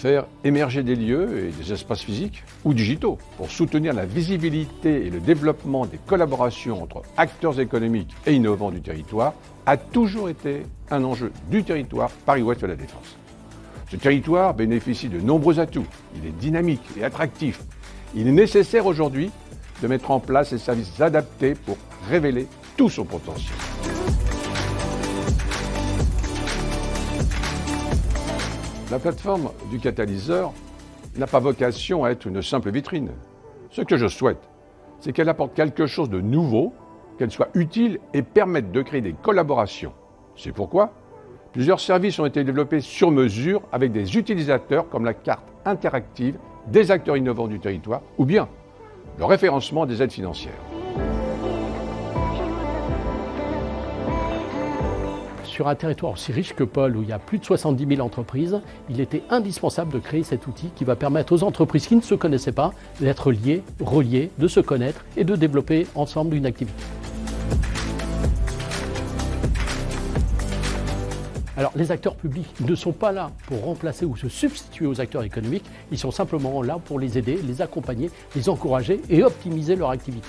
faire émerger des lieux et des espaces physiques ou digitaux pour soutenir la visibilité et le développement des collaborations entre acteurs économiques et innovants du territoire a toujours été un enjeu du territoire Paris-Ouest de la Défense. Ce territoire bénéficie de nombreux atouts, il est dynamique et attractif. Il est nécessaire aujourd'hui de mettre en place des services adaptés pour révéler tout son potentiel. La plateforme du catalyseur n'a pas vocation à être une simple vitrine. Ce que je souhaite, c'est qu'elle apporte quelque chose de nouveau, qu'elle soit utile et permette de créer des collaborations. C'est pourquoi plusieurs services ont été développés sur mesure avec des utilisateurs comme la carte interactive des acteurs innovants du territoire ou bien le référencement des aides financières. Sur un territoire aussi riche que Paul, où il y a plus de 70 000 entreprises, il était indispensable de créer cet outil qui va permettre aux entreprises qui ne se connaissaient pas d'être liées, reliées, de se connaître et de développer ensemble une activité. Alors, les acteurs publics ne sont pas là pour remplacer ou se substituer aux acteurs économiques, ils sont simplement là pour les aider, les accompagner, les encourager et optimiser leur activité.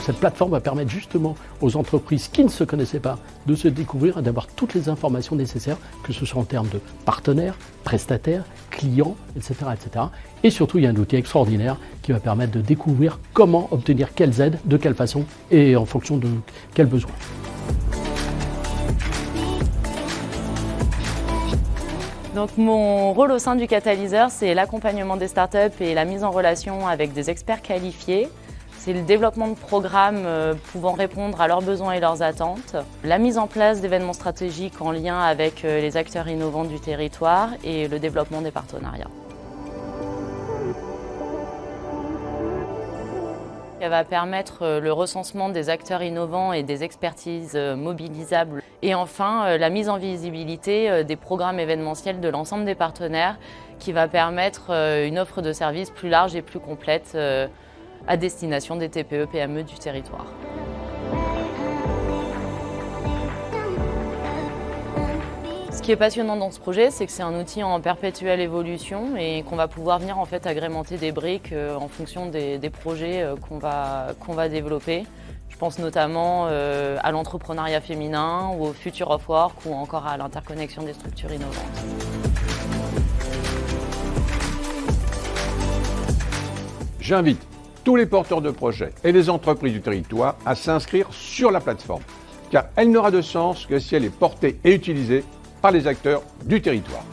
Cette plateforme va permettre justement aux entreprises qui ne se connaissaient pas de se découvrir et d'avoir toutes les informations nécessaires, que ce soit en termes de partenaires, prestataires, clients, etc., etc. Et surtout, il y a un outil extraordinaire qui va permettre de découvrir comment obtenir quelles aides, de quelle façon et en fonction de quels besoins. Donc mon rôle au sein du catalyseur, c'est l'accompagnement des startups et la mise en relation avec des experts qualifiés. C'est le développement de programmes pouvant répondre à leurs besoins et leurs attentes, la mise en place d'événements stratégiques en lien avec les acteurs innovants du territoire et le développement des partenariats. Elle va permettre le recensement des acteurs innovants et des expertises mobilisables. Et enfin, la mise en visibilité des programmes événementiels de l'ensemble des partenaires qui va permettre une offre de services plus large et plus complète à destination des TPE-PME du territoire. Ce qui est passionnant dans ce projet, c'est que c'est un outil en perpétuelle évolution et qu'on va pouvoir venir en fait agrémenter des briques en fonction des projets qu'on va développer. Je pense notamment à l'entrepreneuriat féminin ou au Future of Work ou encore à l'interconnexion des structures innovantes. J'invite tous les porteurs de projets et les entreprises du territoire à s'inscrire sur la plateforme, car elle n'aura de sens que si elle est portée et utilisée par les acteurs du territoire.